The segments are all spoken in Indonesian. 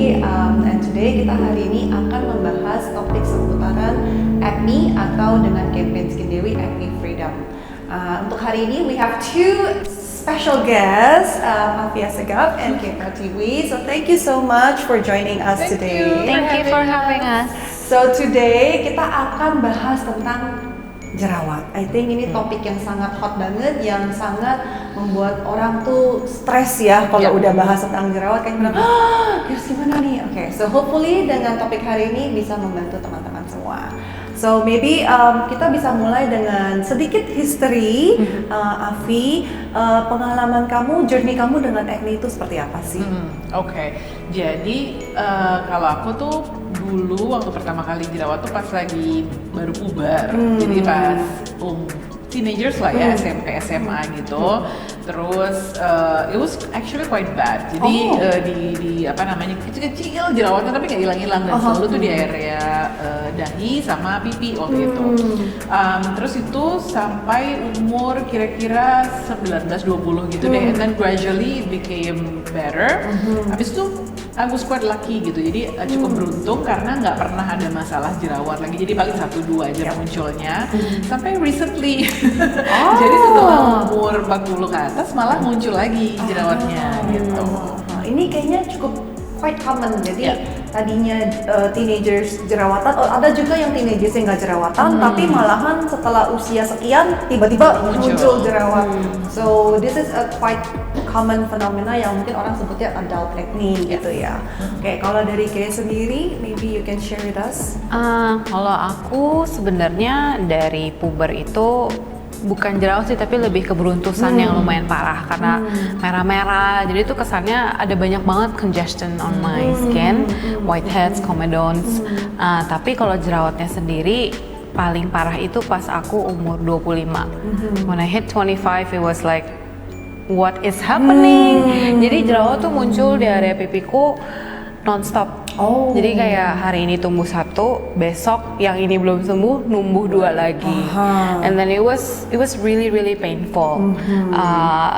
and today kita hari ini akan membahas topik seputaran acne atau dengan campaign Skin Dewi Acne Freedom. Untuk hari ini we have two special guests, Afia Segaf and Kay Pratiwi. So thank you so much for joining us today. Thank you for having us. So today kita akan bahas tentang jerawat. I think ini topik yang sangat hot banget, yang sangat membuat orang tuh stres ya kalau udah bahas tentang jerawat, kayak bilang, harus gimana nih? Oke, so hopefully dengan topik hari ini bisa membantu teman-teman semua. So maybe kita bisa mulai dengan sedikit history, Afi, pengalaman kamu, journey kamu dengan acne itu seperti apa sih? Oke. Jadi kalau aku tuh dulu waktu pertama kali jerawat tuh pas lagi baru puber, jadi pas teenagers lah ya, SMP, SMA gitu. Terus it was actually quite bad. Jadi di apa namanya, kecil-kecil jerawatnya tapi nggak hilang-hilang, dan selalu tuh di area dahi sama pipi waktu itu. Terus itu sampai umur kira-kira 19-20 gitu deh, and then gradually it became better. Habis itu I was quite lucky gitu, jadi cukup beruntung karena nggak pernah ada masalah jerawat lagi, jadi paling 1-2 aja munculnya sampai recently. Jadi setelah umur 40 ke atas malah muncul lagi jerawatnya gitu. Ini kayaknya cukup quite common, jadi tadinya teenagers jerawatan, ada juga yang teenagers yang nggak jerawatan, tapi malahan setelah usia sekian tiba-tiba muncul jerawat. So this is a quite common phenomena yang mungkin orang sebutnya adult acne gitu ya. Oke, kalau dari Kay sendiri, maybe you can share with us. Kalau aku sebenarnya dari puber itu bukan jerawat sih, tapi lebih keberuntusan yang lumayan parah karena merah-merah. Jadi itu kesannya ada banyak banget congestion on my skin, whiteheads, comedones. Tapi kalau jerawatnya sendiri paling parah itu pas aku umur 25. When I hit 25, it was like, what is happening? Jadi jerawat tuh muncul di area pipiku non-stop. Jadi kayak hari ini tumbuh satu, besok yang ini belum sembuh numbuh 2 lagi. And then it was really painful.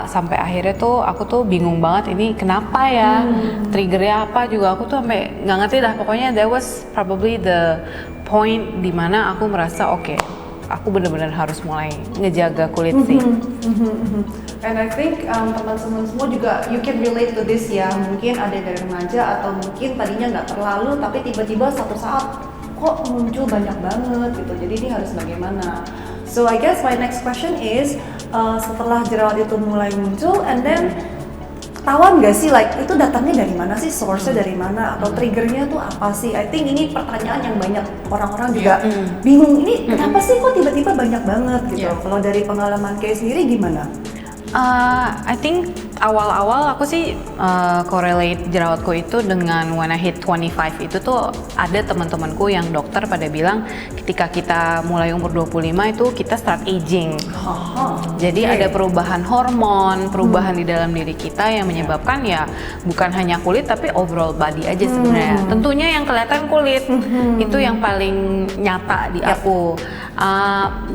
Sampai akhirnya tuh aku tuh bingung banget, ini kenapa ya? Triggernya apa juga aku tuh sampai nggak ngerti dah. Pokoknya that was probably the point dimana aku merasa oke, aku benar-benar harus mulai ngejaga kulit sih. And I think teman-teman semua juga you can relate to this ya. Mungkin ada dari remaja atau mungkin tadinya nggak terlalu, tapi tiba-tiba satu saat kok muncul banyak banget gitu. Jadi ini harus bagaimana? So I guess my next question is, setelah jerawat itu mulai muncul, and then ketahuan nggak sih, like itu datangnya dari mana sih, source-nya dari mana, atau triggernya tuh apa sih? I think ini pertanyaan yang banyak orang-orang juga bingung, ini kenapa sih kok tiba-tiba banyak banget gitu. Kalau dari pengalaman Kay sendiri gimana? I think awal-awal aku sih correlate jerawatku itu dengan when I hit 25 itu tuh ada teman-temanku yang dokter pada bilang ketika kita mulai umur 25 itu kita start aging. Jadi ada perubahan hormon, perubahan di dalam diri kita yang menyebabkan ya bukan hanya kulit tapi overall body aja sebenarnya. Tentunya yang kelihatan kulit itu yang paling nyata di aku.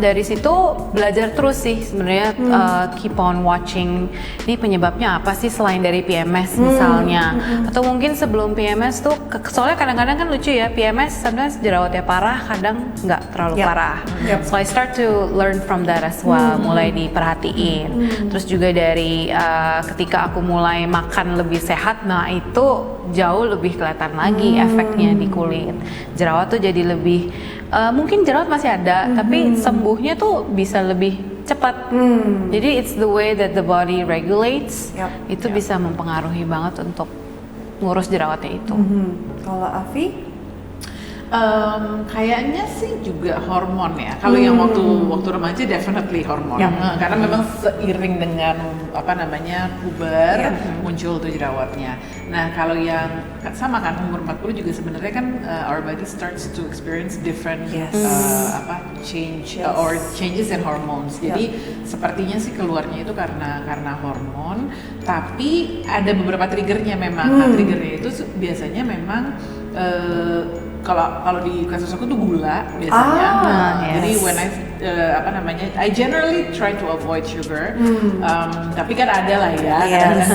Dari situ belajar terus sih sebenarnya, keep on watching ini penyebabnya apa sih selain dari PMS misalnya, atau mungkin sebelum PMS tuh soalnya kadang-kadang kan lucu ya, PMS sometimes jerawatnya parah, kadang nggak terlalu parah. So I start to learn from that as well, mulai diperhatiin. Terus juga dari ketika aku mulai makan lebih sehat, nah itu jauh lebih kelihatan lagi efeknya di kulit. Jerawat tuh jadi lebih mungkin jerawat masih ada, tapi sembuhnya tuh bisa lebih cepat. Jadi it's the way that the body regulates. Itu bisa mempengaruhi banget untuk ngurus jerawatnya itu. Kalau Afi? Kayaknya sih juga hormon ya. Kalau yang waktu remaja definitely hormon. Karena memang seiring dengan apa namanya puber muncul tuh jerawatnya. Nah, kalau yang sama kan umur 40 juga sebenarnya kan our body starts to experience different changes in hormones. Jadi sepertinya sih keluarnya itu karena hormon, tapi ada beberapa triggernya memang. Nah, triggernya itu biasanya memang kalau di kasus aku tuh gula biasanya. yes. Jadi when I generally try to avoid sugar. Tapi kan ada lah ya. Yes.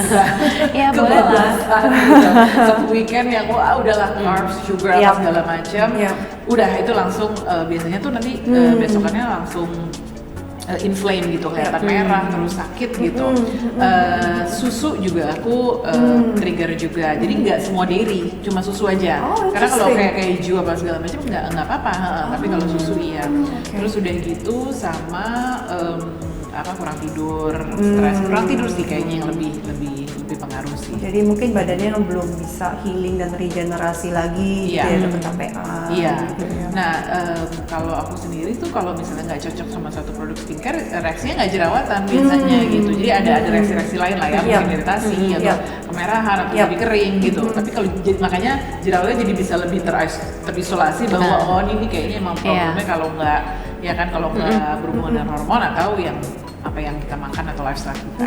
Ya boleh lah. Gitu. Satu weekend yang udahlah carbs, sugar apa segala macam. Udah itu langsung biasanya tuh nanti besokannya langsung inflame gitu, kelihatan merah terus sakit gitu. Susu juga aku trigger juga, jadi nggak semua dairy, cuma susu aja. Karena kalau kayak keju apa segala macam nggak apa-apa, tapi kalau susu iya. Terus udah gitu sama kurang tidur, stres, kurang tidur sih kayaknya yang lebih pengaruh sih. Jadi mungkin badannya yang belum bisa healing dan regenerasi lagi, gitu ya, kecapean. Iya. Gitu ya. Nah, kalau aku sendiri tuh kalau misalnya nggak cocok sama satu produk skincare, reaksinya nggak jerawatan biasanya gitu. Jadi ada reaksi-reaksi lain lah ya, mungkin iritasi atau kemerahan atau jadi kering gitu. Tapi kalau makanya jerawatnya jadi bisa lebih terisolasi bahwa ini kayaknya emang problemnya kalau nggak kalau nggak berhubungan dengan hormon atau yang apa yang kita makan atau lifestyle kita.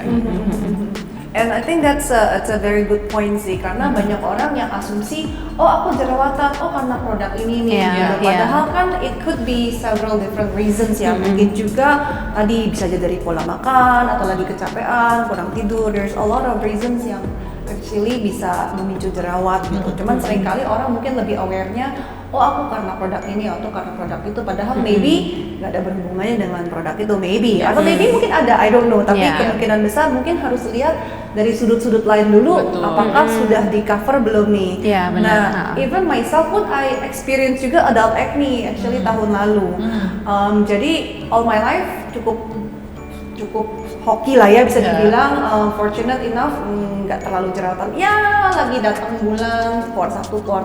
And I think it's a very good point sih, karena banyak orang yang asumsi, aku jerawatan, karena produk ini nih. Padahal kan it could be several different reasons ya. Mungkin juga tadi bisa jadi dari pola makan atau lagi kecapean, kurang tidur. There's a lot of reasons yang actually bisa memicu jerawat gitu. Cuman seringkali orang mungkin lebih aware-nya, aku karena produk ini atau karena produk itu, padahal maybe nggak ada berhubungannya dengan produk itu, maybe atau maybe mungkin ada, I don't know, tapi kemungkinan besar mungkin harus lihat dari sudut-sudut lain dulu. Apakah sudah di cover belum nih. Nah, even myself pun I experience juga adult acne actually tahun lalu. Jadi all my life cukup hoki lah ya, bisa dibilang. Fortunate enough nggak terlalu jerawatan, lagi datang bulan keluar 1 keluar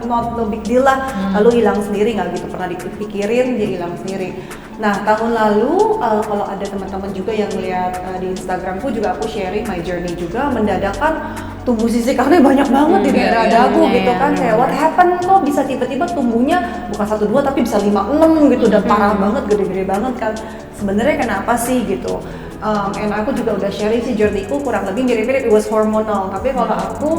2, no big deal lah, lalu hilang sendiri, nggak gitu pernah dipikirin, dia hilang sendiri. Nah, tahun lalu kalau ada teman-teman juga yang lihat di Instagramku juga aku sharing my journey juga, mendadakan tumbuh sisikannya banyak banget di daerah dagu gitu kan. Kayak what happened, kok bisa tiba-tiba tumbuhnya bukan 1-2 tapi bisa 5-6 gitu, udah parah banget, gede-gede banget kan. Sebenarnya kenapa sih gitu? And aku juga udah sharing sih journey-ku kurang lebih mirip-mirip, it was hormonal. Tapi kalau aku,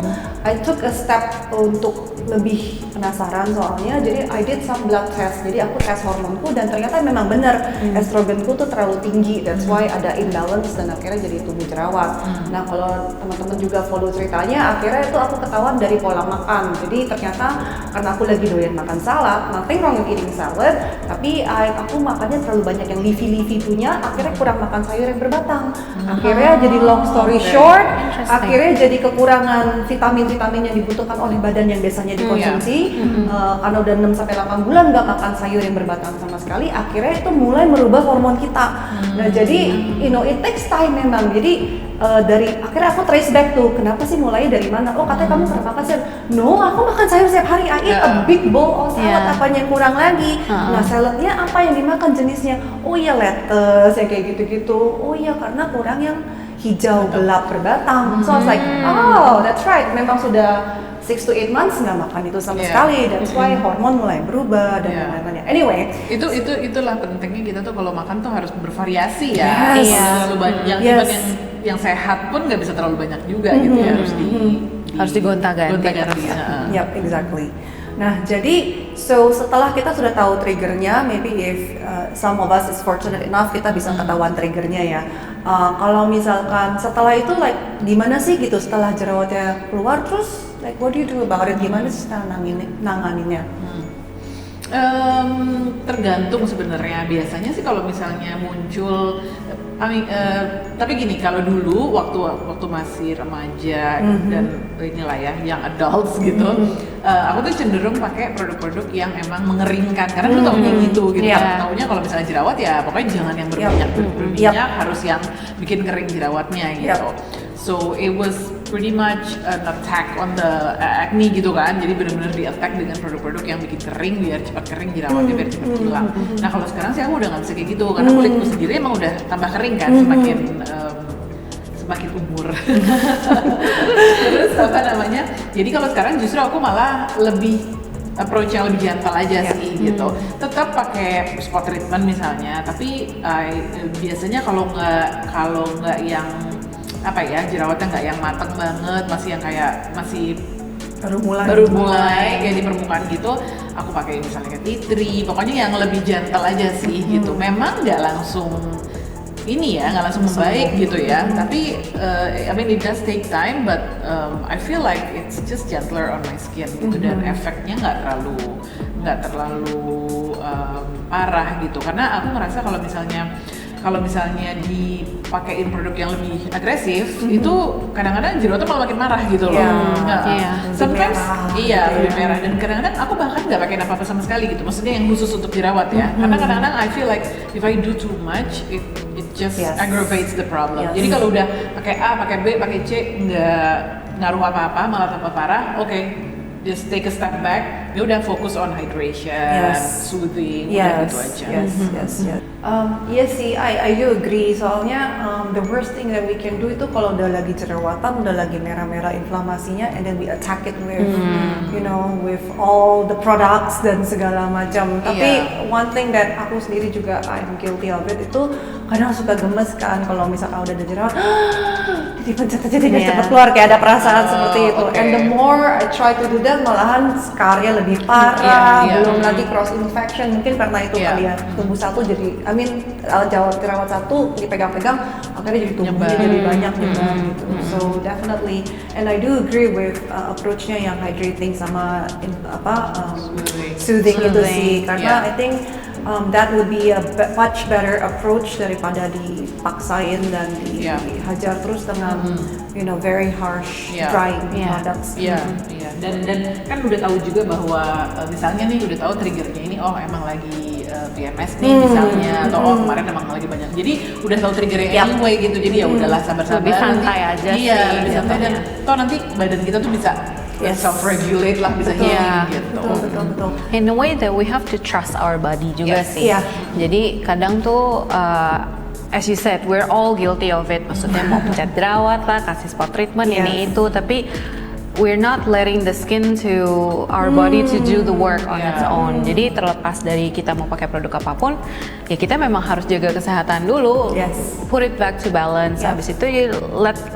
I took a step untuk lebih penasaran soalnya, jadi I did some blood test. Jadi aku tes hormonku dan ternyata memang benar estrogenku tuh terlalu tinggi, that's why ada imbalance dan akhirnya jadi tumbuh jerawat. Nah, kalau teman-teman juga follow ceritanya, akhirnya itu aku ketahuan dari pola makan. Jadi ternyata karena aku lagi doyan makan salad, nothing wrong with eating salad, tapi aku makannya terlalu banyak yang leafy punya, akhirnya kurang makan sayur yang berbatang. Akhirnya jadi long story short, akhirnya jadi kekurangan vitamin-vitamin yang dibutuhkan oleh badan yang biasanya dikonsumsi. Karena udah 6-8 bulan nggak makan sayur yang berbatang sama sekali, akhirnya itu mulai merubah hormon kita. Nah, jadi it takes time memang. Jadi dari akhirnya aku trace back tuh, kenapa sih mulai dari mana? Katanya kamu pernah makan sayur. No, aku makan sayur setiap hari. I eat a big bowl of salad. Apanya yang kurang lagi? Nah, saladnya apa yang dimakan jenisnya? Lettuce ya kayak gitu-gitu. Karena kurang yang hijau gelap berbatang. So I was like, that's right. Memang sudah 6 to 8 months nggak makan itu sama sekali. That's why hormon mulai berubah dan lain-lainnya. Anyway, itulah pentingnya kita tuh kalau makan tuh harus bervariasi ya. Terlalu banyak, yang sehat pun nggak bisa terlalu banyak juga gitu ya, harus digonta-ganti. Yep, exactly. Nah, jadi setelah kita sudah tahu triggernya, maybe if some of us is fortunate enough kita bisa ketahuan triggernya ya. Kalau misalkan setelah itu gimana sih gitu setelah jerawatnya keluar, terus what do you do about it? Gimana sih nanganinnya? Tergantung sebenarnya. Biasanya sih kalau misalnya muncul, tapi gini, kalau dulu waktu masih remaja dan inilah ya, yang adults gitu, aku tuh cenderung pakai produk-produk yang emang mengeringkan, karena dulu taunya gitu. Taunya kalau misalnya jerawat ya pokoknya jangan yang berminyak, harus yang bikin kering jerawatnya gitu. So it was pretty much an attack on the acne gitu kan. Jadi benar-benar di-attack dengan produk-produk yang bikin kering biar cepat kering jerawatnya, biar cepat hilang. Nah, kalau sekarang sih aku udah nggak bisa kayak gitu, karena kulitku sendiri emang udah tambah kering kan semakin umur. Terus jadi kalau sekarang justru aku malah lebih approach yang lebih gentle aja sih gitu. Tetap pakai spot treatment misalnya, tapi biasanya kalau nggak yang jerawatnya nggak yang mateng banget, masih yang kayak masih baru mulai kayak di permukaan gitu, aku pakai misalnya kayak tea tree, pokoknya yang lebih gentle aja sih gitu. Memang nggak langsung ini ya, nggak langsung membaik gitu ya, tapi I mean it does take time, but I feel like it's just gentler on my skin gitu, dan efeknya nggak terlalu parah gitu, karena aku ngerasa kalau misalnya dipakein produk yang lebih agresif, itu kadang-kadang jerawatnya malah makin marah gitu loh. Sometimes lebih merah, dan kadang-kadang aku bahkan nggak pakai apa-apa sama sekali gitu. Maksudnya yang khusus untuk jerawat ya. Karena kadang-kadang I feel like if I do too much, it just aggravates the problem. Jadi kalau udah pakai A, pakai B, pakai C, nggak ngaruh apa-apa, malah tambah parah. Oke, just take a step back. Ya udah fokus on hydration, soothing, udah gitu aja. Iya sih, I do agree. Soalnya the worst thing that we can do itu kalau udah lagi jerawatan, udah lagi merah-merah inflamasinya, and then we attack it with, you know, with all the products dan segala macam. Tapi one thing that aku sendiri juga I'm guilty of it itu kadang suka gemes kan kalau misalnya udah ada jerawat, dipencet aja deh cepet keluar, kayak ada perasaan seperti itu. And the more I try to do that, malahan scarnya lebih parah, belum lagi cross infection. Mungkin karena itu kali ya, tubuh satu jadi, I mean jerawat satu dipegang-pegang, akhirnya jadi tubuhnya jadi banyak juga gitu. So definitely, and I do agree with approach-nya yang hydrating sama soothing itu sih, karena I think that would be a much better approach daripada dipaksain dan dihajar terus dengan you know very harsh drying products. Dan kan udah tahu juga bahwa misalnya nih udah tahu triggernya ini, oh emang lagi PMS nih misalnya, atau kemarin emang lagi banyak, jadi udah tahu triggernya anyway gitu, jadi ya udahlah sabar-sabar, lebih santai aja sih. Lebih santai, dan toh nanti badan kita tuh bisa self-regulate lah, bisa healing gitu. Betul. In a way that we have to trust our body juga sih. Jadi kadang tuh as you said, we're all guilty of it. Maksudnya mau pencet jerawat lah, kasih spot treatment ini itu, tapi we're not letting the skin to our body to do the work on its own. Jadi terlepas dari kita mau pakai produk apapun, ya kita memang harus jaga kesehatan dulu. Put it back to balance. Habis itu you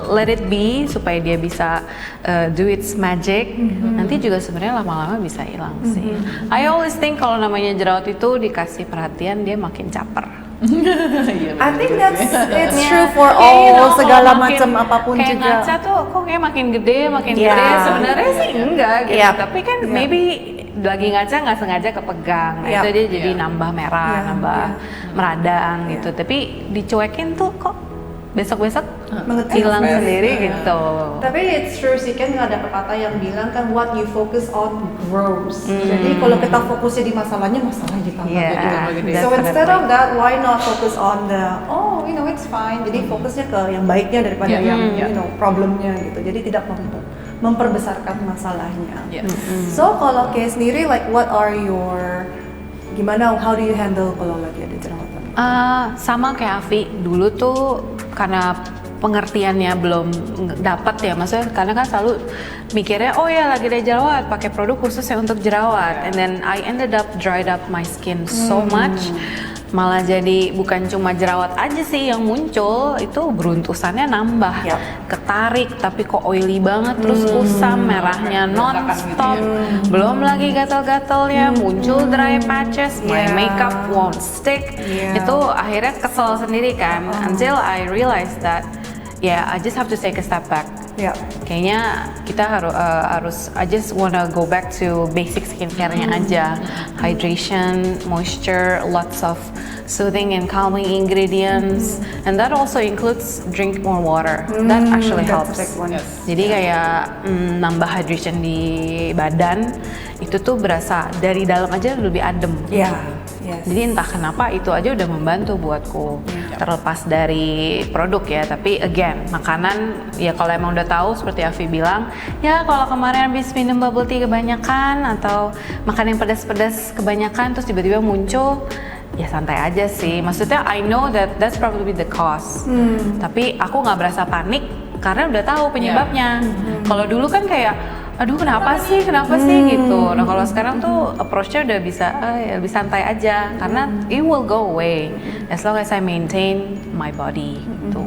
let it be supaya dia bisa do its magic. Nanti juga sebenarnya lama-lama bisa hilang sih. I always think kalau namanya jerawat itu dikasih perhatian, dia makin caper. I think it's true for all segala macam apapun kayak juga. Ngaca tuh kok kayak makin gede. Sebenarnya sih enggak gitu. Tapi kan maybe lagi ngaca nggak sengaja kepegang. Itu dia jadi nambah merah, nambah meradang gitu. Tapi dicuekin tuh kok besok-besok hilang sendiri gitu. Tapi it's true sih, kan ada pepatah yang bilang kan what you focus on grows. Jadi kalau kita fokusnya di masalahnya ditambah gede. So instead of that, why not focus on the you know it's fine. Jadi fokusnya ke yang baiknya daripada yang you know problemnya gitu. Jadi tidak memperbesarkan masalahnya. So kalau Kay sendiri, like what are your how do you handle kalau lagi ada jerawatan? Sama kayak Afi, dulu tuh karena pengertiannya belum dapat ya, maksudnya karena kan selalu mikirnya oh ya lagi ada jerawat pakai produk khususnya untuk jerawat, and then I ended up dried up my skin so much, malah jadi bukan cuma jerawat aja sih yang muncul, itu beruntusannya nambah, ketarik tapi kok oily banget, terus kusam, merahnya non-stop, belum lagi gatal-gatalnya, muncul dry patches, my makeup won't stick, itu akhirnya kesel sendiri kan, until I realized that I just have to take a step back. Kayaknya kita harus I just wanna go back to basic skincare-nya aja. Hydration, moisture, lots of soothing and calming ingredients, and that also includes drink more water. That actually helps. Jadi kayak nambah hydration di badan itu tuh berasa dari dalam aja lebih adem. Jadi entah kenapa itu aja udah membantu buatku. Terlepas dari produk ya, tapi again makanan ya kalau emang udah tahu seperti Afi bilang, ya kalau kemarin habis minum bubble tea kebanyakan atau makan yang pedas-pedas kebanyakan terus tiba-tiba muncul, ya santai aja sih. Maksudnya I know that's probably the cause. Tapi aku nggak berasa panik karena udah tahu penyebabnya. Kalau dulu kan kayak aduh kenapa sih gitu. Nah kalau sekarang tuh approach-nya udah bisa lebih santai aja karena it will go away as long as I maintain my body gitu.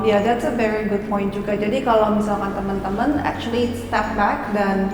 Yeah, that's a very good point juga. Jadi kalau misalkan teman-teman actually step back dan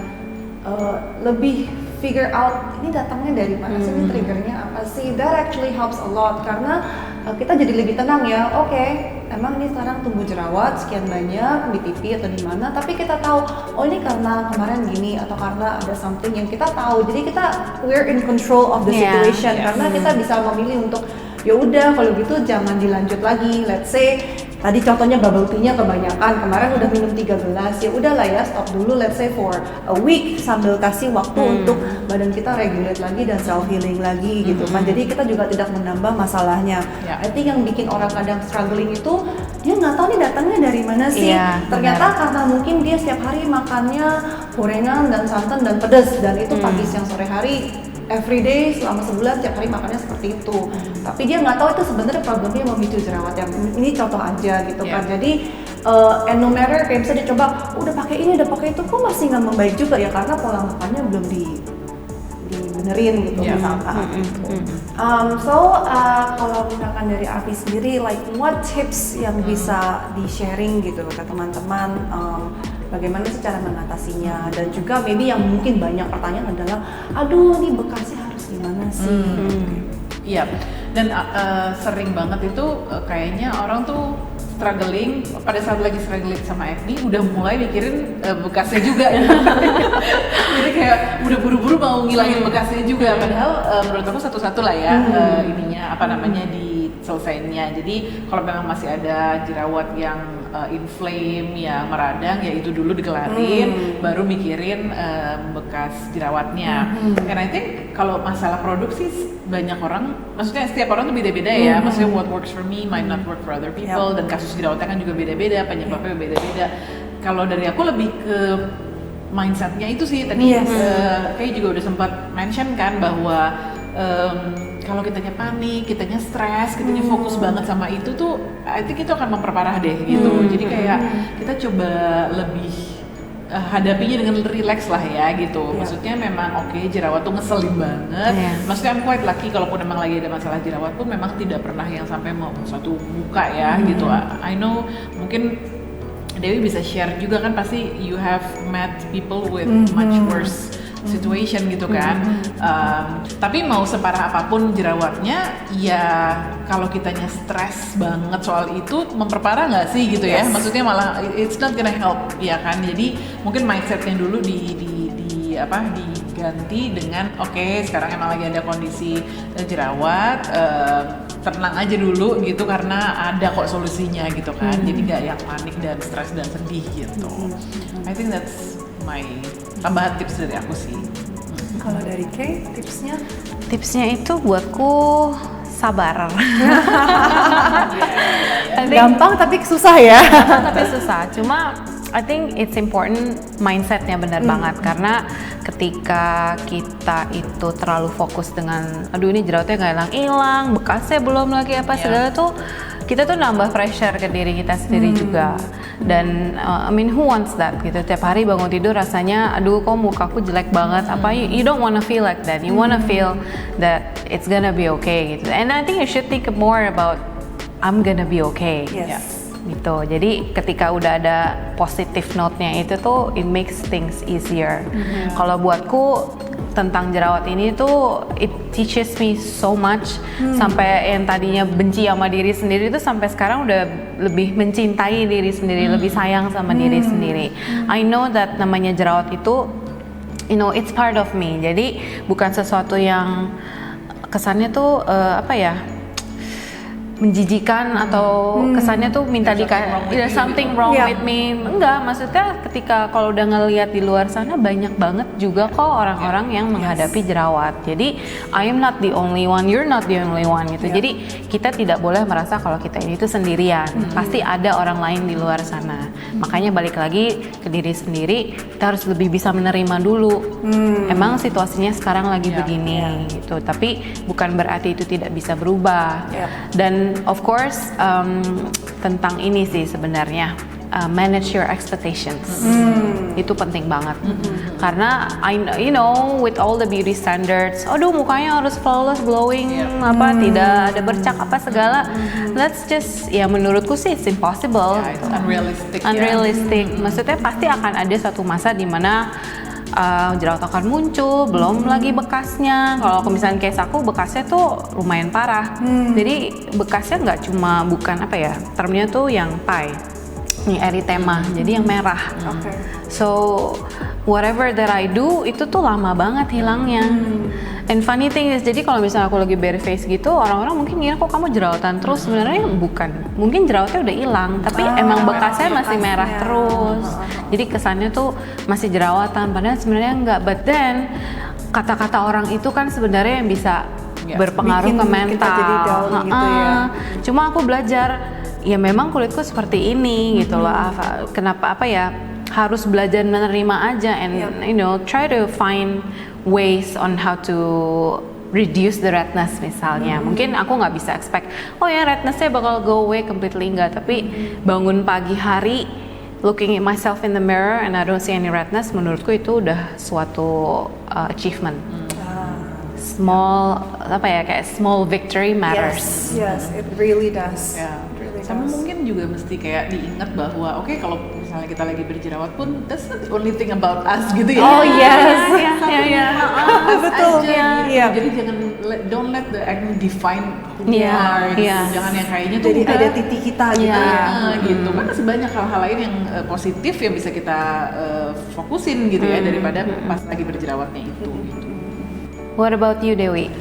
lebih figure out ini datangnya dari mana sih, ini triggernya apa sih, that actually helps a lot karena kita jadi lebih tenang ya. Oke, emang ini sekarang tumbuh jerawat sekian banyak di pipi atau di mana, tapi kita tahu oh ini karena kemarin gini atau karena ada something yang kita tahu. Jadi we're in control of the situation karena kita bisa memilih untuk ya udah kalau gitu jangan dilanjut lagi. Let's say tadi contohnya bubble tea-nya kebanyakan, kemarin udah minum 3 gelas, ya udahlah ya stop dulu, let's say for a week sambil kasih waktu untuk badan kita regulate lagi dan self healing lagi gitu kan. Jadi kita juga tidak menambah masalahnya. I think yang bikin orang kadang struggling itu dia nggak tahu nih datangnya dari mana sih. Ternyata karena mungkin dia setiap hari makannya gorengan dan santan dan pedas, dan itu pagi siang sore hari everyday selama sebulan tiap hari makannya seperti itu. Tapi dia nggak tahu itu sebenarnya problemnya memicu jerawat. Yang ini contoh aja gitu kan. Jadi and no matter kayak bisa dicoba udah pakai ini udah pakai itu kok masih nggak membaik juga ya karena pola makannya belum dibenerin gitu misalkan. Kalau misalkan dari Afi sendiri, like what tips yang bisa di sharing gitu ke teman-teman, bagaimana sih cara mengatasinya, dan juga maybe yang mungkin banyak pertanyaan adalah aduh nih bekasnya harus gimana sih. Iya, dan sering banget itu kayaknya orang tuh struggling, pada saat lagi struggling sama acne udah mulai mikirin bekasnya juga. Jadi kayak udah buru-buru mau ngilangin bekasnya juga, padahal menurut aku satu-satu lah ya ininya apa namanya diselesainya. Jadi kalau memang masih ada jerawat yang inflame ya meradang, ya itu dulu dikelarin, baru mikirin bekas jerawatnya. And I think kalau masalah produksi banyak orang, maksudnya setiap orang tuh beda-beda ya. Maksudnya what works for me might not work for other people, dan kasus jerawatnya kan juga beda-beda, penyebabnya beda-beda. Kalau dari aku lebih ke mindsetnya itu sih tadi. Kayak juga udah sempat mention kan bahwa kalau kitanya panik, kitanya stres, kitanya fokus banget sama itu tuh, I think itu akan memperparah deh gitu. Jadi kayak kita coba lebih hadapinya dengan relax lah ya gitu. Maksudnya memang oke, jerawat tuh ngeselin banget. Maksudnya I'm quite lucky kalaupun memang lagi ada masalah jerawat pun memang tidak pernah yang sampai mau satu muka ya gitu. I know mungkin Dewi bisa share juga kan, pasti you have met people with much worse situation gitu kan. Tapi mau separah apapun jerawatnya, ya kalau kitanya stres banget soal itu memperparah nggak sih gitu ya? Maksudnya malah it's not gonna help ya kan. Jadi mungkin mindsetnya dulu diganti dengan oke, sekarang emang lagi ada kondisi jerawat, tenang aja dulu gitu karena ada kok solusinya gitu kan. Jadi nggak yang panik dan stres dan sedih gitu. I think that's my tambahan tips dari aku sih. Kalau dari Kay, tipsnya? Tipsnya itu buatku sabar. Gampang tapi susah ya. Tapi susah. Cuma I think it's important mindsetnya benar banget, karena ketika kita itu terlalu fokus dengan aduh ini jerawatnya nggak hilang, bekasnya belum lagi apa segala tuh, kita tuh nambah pressure ke diri kita sendiri juga. Dan I mean who wants that gitu, tiap hari bangun tidur rasanya aduh kok mukaku jelek banget, apa you don't wanna feel like that, you wanna feel that it's gonna be okay gitu. And I think you should think more about I'm gonna be okay gitu. Jadi ketika udah ada positive note-nya itu tuh it makes things easier. Kalau buatku tentang jerawat ini tuh it teaches me so much, sampai yang tadinya benci sama diri sendiri tuh sampai sekarang udah lebih mencintai diri sendiri, lebih sayang sama diri sendiri. I know that namanya jerawat itu it's part of me. Jadi bukan sesuatu yang kesannya tuh menjijikan atau kesannya tuh minta there's something wrong with me. Enggak, maksudnya ketika kalau udah ngelihat di luar sana banyak banget juga kok orang-orang yang menghadapi jerawat. Jadi I am not the only one, you're not the only one gitu. Jadi kita tidak boleh merasa kalau kita ini tuh sendirian. Pasti ada orang lain di luar sana. Makanya balik lagi ke diri sendiri, kita harus lebih bisa menerima dulu. Emang situasinya sekarang lagi begini gitu. Tapi bukan berarti itu tidak bisa berubah. Dan of course tentang ini sih sebenarnya manage your expectations. Itu penting banget. Karena you know, with all the beauty standards, aduh mukanya harus flawless, glowing, tidak ada bercak apa segala. Let's just, ya menurutku sih it's impossible. Yeah, it's unrealistic. Unrealistic. Maksudnya pasti akan ada suatu masa di mana jerawat akan muncul, belum lagi bekasnya. Kalau aku misalnya case aku, bekasnya tuh lumayan parah. Jadi bekasnya nggak cuma, bukan apa ya, termnya tuh yang ini erythema, jadi yang merah. So whatever that I do itu tuh lama banget hilangnya. And funny thing is, jadi kalau misalnya aku lagi bare face gitu, orang-orang mungkin ngira kok kamu jerawatan terus. Sebenarnya bukan, mungkin jerawatnya udah hilang, tapi emang bekasnya masih merah terus. Jadi kesannya tuh masih jerawatan, padahal sebenarnya enggak. But then kata-kata orang itu kan sebenarnya yang bisa berpengaruh ke mental. Kita jadi down gitu ya. Cuma aku belajar, ya memang kulitku seperti ini gitu loh. Kenapa apa ya? Harus belajar menerima aja and you know, try to find ways on how to reduce the redness misalnya. Mungkin aku nggak bisa expect, oh ya rednessnya bakal go away completely, enggak. Tapi bangun pagi hari, looking at myself in the mirror and I don't see any redness, menurutku itu udah suatu achievement. Small, apa ya, kayak small victory matters. Yes, it really does. Ya. It really Sama does. mungkin juga mesti kayak diingat bahwa oke, kalau misalnya kita lagi berjerawat pun that's not the only thing about us gitu ya. Oh yes, ya. betul. Aja, gitu. Iya. Jadi jangan don't let the acne define who you Iya, are. Gitu. iya. Jangan yang kayaknya tuh Jadi udah, ada titik kita gitu Iya. ya. gitu. Kan masih banyak hal-hal lain yang positif yang bisa kita fokusin gitu ya daripada pas lagi berjerawatnya itu. Gitu. What about you, Dewi?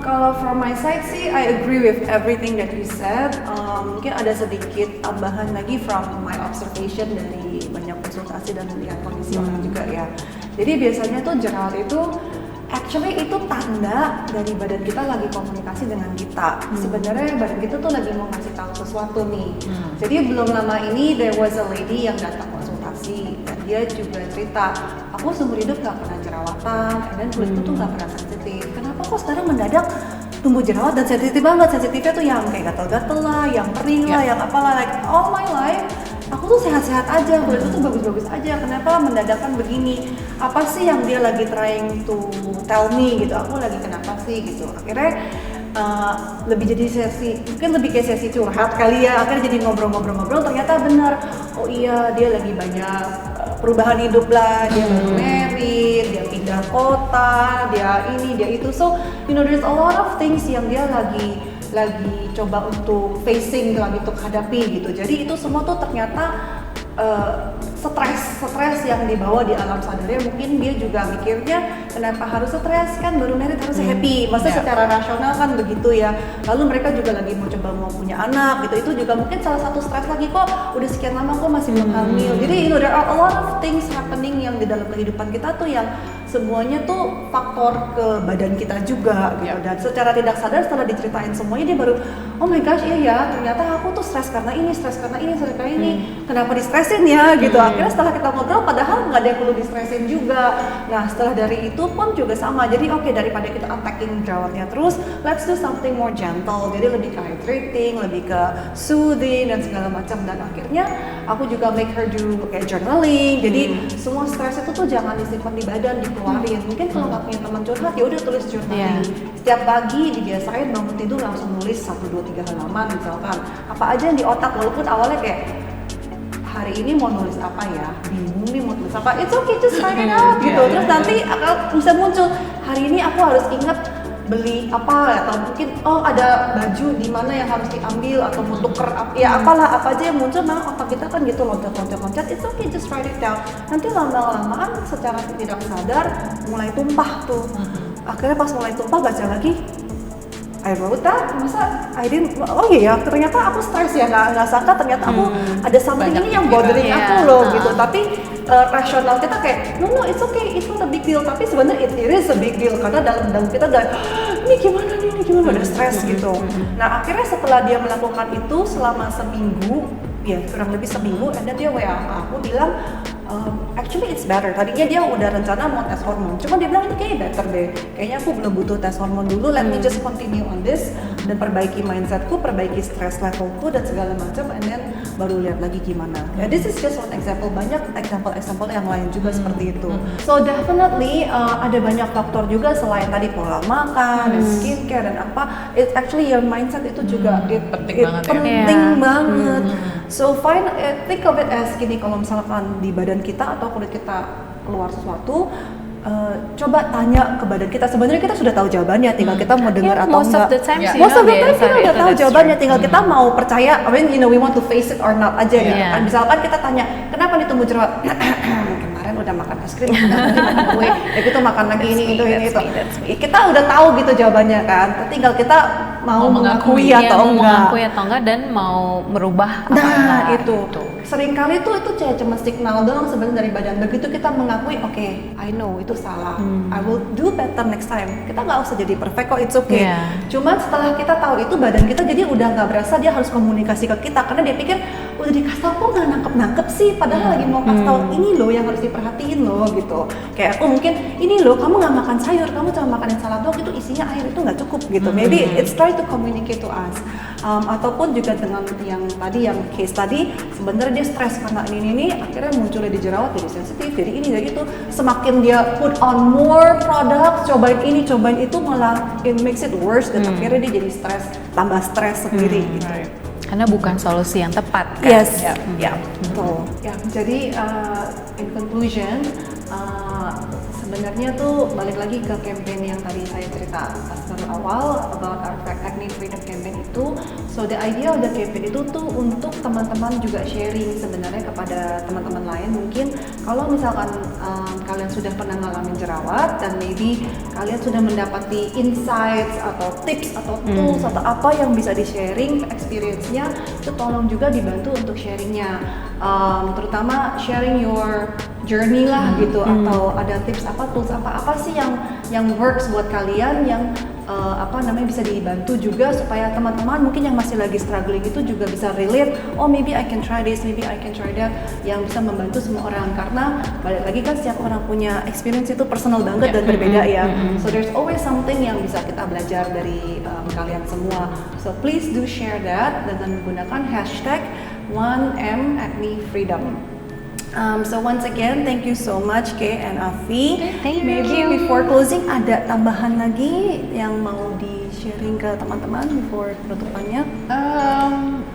Kalau from my side sih, I agree with everything that you said. Mungkin ada sedikit tambahan lagi from my observation dari banyak konsultasi dan melihat kondisi orang juga ya. Jadi biasanya tuh jerawat itu actually itu tanda dari badan kita lagi komunikasi dengan kita. Sebenarnya badan kita tuh lagi mau ngasih tahu sesuatu nih. Jadi belum lama ini there was a lady yang datang konsultasi dan dia juga cerita, aku seumur hidup gak pernah jerawatan, dan kulitku tuh gak pernah sensitif. Kenapa kok sekarang mendadak tumbuh jerawat dan sensitif banget? Sensitifnya tuh yang kayak gatel-gatel lah, yang kering lah, yang apalah, like all my life aku tuh sehat-sehat aja, kulitku tuh bagus-bagus aja. Kenapa mendadakan begini? Apa sih yang dia lagi trying to tell me gitu? Aku lagi kenapa sih gitu? Akhirnya lebih jadi sesi, mungkin lebih kayak sesi curhat kali ya. Akhirnya jadi ngobrol-ngobrol, ternyata benar. Oh iya, dia lagi banyak perubahan hidup lah. Dia baru married, dia pindah kota, dia ini, dia itu. So, you know, there's a lot of things yang dia lagi coba untuk facing, lagi untuk hadapi gitu. Jadi itu semua tuh ternyata stres yang dibawa di alam sadarnya. Mungkin dia juga mikirnya kenapa harus stres, kan baru married harus happy. Maksudnya secara rasional kan begitu ya. Lalu mereka juga lagi mau punya anak gitu. Itu juga mungkin salah satu stres lagi, kok udah sekian lama kok masih belum hamil. Jadi you know, there are a lot of things happening yang di dalam kehidupan kita tuh yang semuanya tuh faktor ke badan kita juga gitu. Dan secara tidak sadar setelah diceritain semuanya dia baru, oh my gosh, iya ya, ternyata aku tuh stres karena ini, stres karena ini, kenapa distresin ya gitu. Akhirnya setelah kita ngobrol, padahal nggak ada yang perlu distresin juga. Nah setelah dari itu pun juga sama, jadi oke, daripada kita attacking jerawatnya terus, let's do something more gentle. Jadi lebih ke hydrating, lebih ke soothing dan segala macam. Dan akhirnya aku juga make her do kayak journaling. Jadi semua stres itu tuh jangan disimpan di badan, dikeluarin. Mungkin kalau nggak punya teman curhat, ya udah tulis journaling. Setiap pagi dibiasain bangun tidur langsung nulis 1, 2, 3 halaman misalkan. Apa aja yang di otak, walaupun awalnya kayak hari ini mau nulis apa ya, bingung nih mau tulis apa, it's okay, just write it out gitu. Terus nanti akan bisa muncul, hari ini aku harus ingat beli apa, atau mungkin oh ada baju di mana yang harus diambil atau mau tuker ya apalah, apa aja yang muncul. Memang otak kita kan gitu, loncat, it's okay, just write it down. Nanti lama-lamaan secara tidak sadar mulai tumpah tuh. Akhirnya pas mulai tumpah, baca lagi, I wrote that, masa I didn't, oh iya, ternyata aku stres ya, nggak sangka ternyata aku ada something ini yang bothering aku loh gitu. Tapi rasional kita kayak, no it's okay, it's not a big deal. Tapi sebenarnya it is a big deal, karena dalam kita udah, ini gimana, udah stres gitu. Nah akhirnya setelah dia melakukan itu selama seminggu, ya kurang lebih seminggu, dan dia WA aku bilang, actually it's better. Tadinya dia udah rencana mau tes hormon, cuma dia bilang ini kayaknya better deh. Kayaknya aku belum butuh tes hormon dulu. Let me just continue on this dan perbaiki mindsetku, perbaiki stress levelku dan segala macam, and then baru lihat lagi gimana. Ya, this is just one example. Banyak example yang lain juga seperti itu. So definitely ada banyak faktor juga selain tadi pola makan, dan skincare dan apa. It's actually your mindset itu juga penting banget. So think of it as gini, kalau misalkan di badan kita atau kulit kita keluar sesuatu, coba tanya ke badan kita. Sebenarnya kita sudah tahu jawabannya, tinggal kita mau dengar atau enggak. Most of the time kita udah tahu jawabannya, tinggal kita mau percaya. I mean, we want to face it or not aja gitu kan. Misalkan kita tanya, kenapa nih tumbuh jerawat? Kemarin udah makan es krim, udah makan kue, ya gitu makan lagi ini itu. Kita udah tahu gitu jawabannya kan. Tinggal kita mau mengakui atau enggak dan mau merubah apa enggak. Itu. Seringkali tuh itu cuma signal doang sebenarnya dari badan. Begitu kita mengakui, oke, I know itu salah, I will do better next time. Kita nggak usah jadi perfect kok, it's okay. Cuman setelah kita tahu itu, badan kita jadi udah nggak berasa dia harus komunikasi ke kita, karena dia pikir udah dikasih tau kok nggak nangkep sih, padahal lagi mau kasih tau ini loh yang harus diperhatiin loh gitu. Kayak aku mungkin ini loh, kamu nggak makan sayur, kamu cuma makan salad doang, itu isinya air, itu nggak cukup gitu. Maybe it's try to communicate to us. Ataupun juga dengan yang tadi, yang case tadi, sebenarnya dia stres karena ini akhirnya munculnya di jerawat, jadi sensitif, jadi ini jadi itu. Semakin dia put on more products, cobain ini cobain itu, malah it makes it worse, dan akhirnya dia jadi stres, tambah stres sendiri gitu. Karena bukan solusi yang tepat kan? Yes, betul. Jadi in conclusion, sebenarnya tuh balik lagi ke campaign yang tadi saya cerita pas baru awal about our Acne Freedom Campaign itu. So the idea of the campaign itu tuh untuk teman-teman juga sharing sebenarnya kepada teman-teman lain. Mungkin kalau misalkan kalian sudah pernah ngalamin jerawat dan maybe kalian sudah mendapati insights atau tips atau tools atau apa yang bisa di-sharing experience-nya, itu tolong juga dibantu untuk sharingnya. Terutama sharing your journey lah gitu, atau ada tips apa, tools apa sih yang works buat kalian, yang bisa dibantu juga supaya teman-teman mungkin yang masih lagi struggling itu juga bisa relate. Oh, maybe I can try this, maybe I can try that, yang bisa membantu semua orang. Karena balik lagi kan setiap orang punya experience itu personal banget dan berbeda ya. So there's always something yang bisa kita belajar dari kalian semua. So please do share that dengan menggunakan hashtag 1M Acne Freedom. So once again, thank you so much Kay and Afi. Maybe before closing ada tambahan lagi yang mau di-sharing ke teman-teman before penutupannya?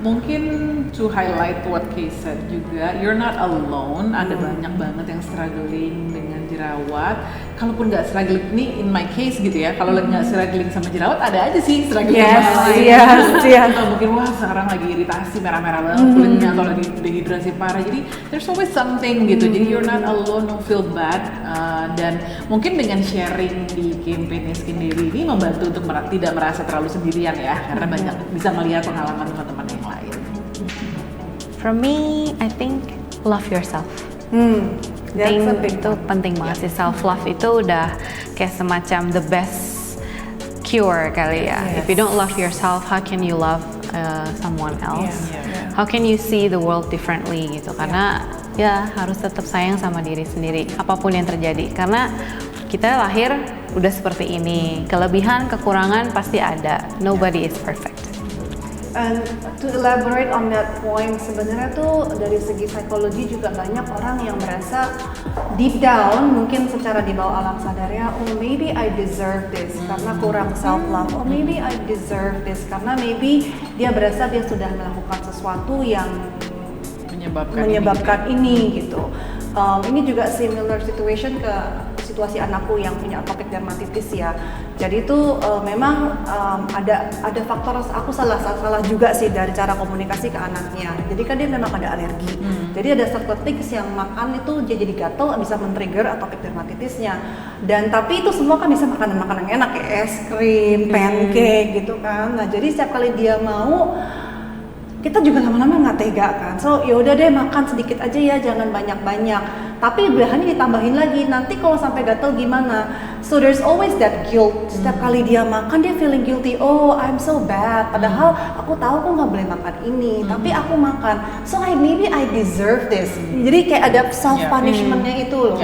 Mungkin to highlight what Kay said juga, you're not alone. Ada banyak banget yang struggling dengan jerawat. Kalaupun nggak struggling, nih in my case gitu ya, kalau lagi nggak struggling sama jerawat, ada aja sih struggling sama lain. Atau mungkin wah sekarang lagi iritasi merah-merah banget kulitnya, atau lagi dehidrasi parah. Jadi there's always something gitu. Jadi you're not alone, don't feel bad. Dan mungkin dengan sharing di campaign Skin Diary ini membantu untuk tidak merasa terlalu sendirian ya, karena banyak bisa melihat pengalaman teman-teman yang lain. For me, I think love yourself. Itu penting banget sih. Self love itu udah kayak semacam the best cure kali ya. If you don't love yourself, how can you love someone else? How can you see the world differently gitu? Karena ya harus tetap sayang sama diri sendiri apapun yang terjadi. Karena kita lahir udah seperti ini. Kelebihan, kekurangan pasti ada. Nobody is perfect. And to elaborate on that point, sebenarnya tuh dari segi psikologi juga banyak orang yang merasa deep down, mungkin secara di bawah alam sadarnya, oh maybe I deserve this karena kurang self love, oh maybe I deserve this karena maybe dia berasa dia sudah melakukan sesuatu yang menyebabkan ini gitu. Ini juga similar situation ke situasi anakku yang punya atopic dermatitis ya. Jadi itu memang ada faktor, aku salah juga sih dari cara komunikasi ke anaknya. Jadi kan dia memang ada alergi. Jadi ada certain things yang makan itu dia jadi gatal, bisa men-trigger atopic dermatitisnya. Dan tapi itu semua kan bisa makanan-makanan yang enak ya, es krim, pancake gitu kan. Nah jadi setiap kali dia mau, kita juga lama-lama nggak tega kan. So yaudah deh makan sedikit aja ya, jangan banyak-banyak. Tapi bahannya ditambahin lagi, nanti kalau sampai gatel gimana? So there's always that guilt. Setiap kali dia makan dia feeling guilty. Oh, I'm so bad. Padahal aku tahu aku nggak boleh makan ini, tapi aku makan. So maybe I deserve this. Jadi kayak ada self punishmentnya itu loh.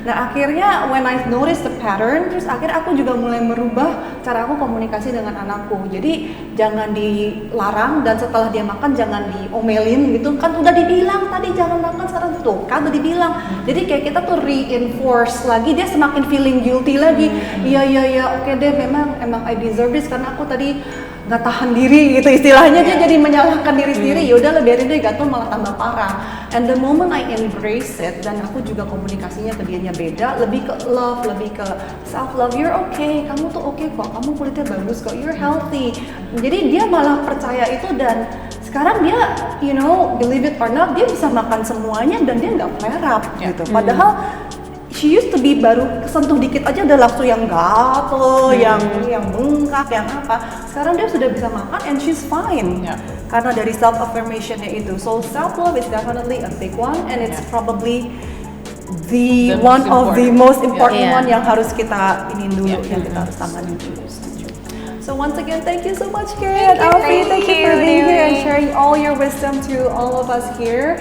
Nah akhirnya when I notice the pattern, terus akhirnya aku juga mulai merubah cara aku komunikasi dengan anakku. Jadi jangan dilarang dan setelah dia makan jangan diomelin gitu. Kan udah dibilang tadi jangan makan, sekarang tuh kan udah dibilang. Jadi kayak kita tuh reinforce lagi, dia semakin feeling guilty lagi. Iya oke deh, emang I deserve this karena aku tadi nggak tahan diri gitu istilahnya. Dia jadi menyalahkan diri sendiri. Ya udah biarin deh, gatel malah tambah parah. And the moment I embrace it dan aku juga komunikasinya ke dianya beda, lebih ke love, lebih ke self love. You're okay, kamu tuh oke kok, kamu kulitnya bagus kok, you're healthy. Jadi dia malah percaya itu dan sekarang dia, you know, believe it or not, dia bisa makan semuanya dan dia nggak flare up gitu. Padahal she used to be baru kesentuh dikit aja udah langsung yang gatel, yang bengkak, yang apa. Sekarang dia sudah bisa makan and she's fine. Karena dari self affirmationnya itu. So self love is definitely a big one and it's probably the one of the most important one yang harus kita ini dulu, yang kita harus tangani dulu. So once again, thank you so much, Kate and Alfie. Thank you for being here and sharing all your wisdom to all of us here.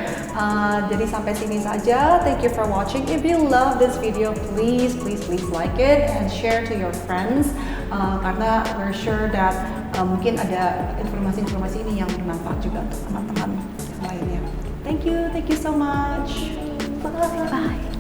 Jadi sampai sini saja. Thank you for watching. If you love this video, please like it and share to your friends. Karena we're sure that mungkin ada informasi-informasi ini yang bermanfaat juga untuk teman-teman yang lainnya. Thank you so much. Bye.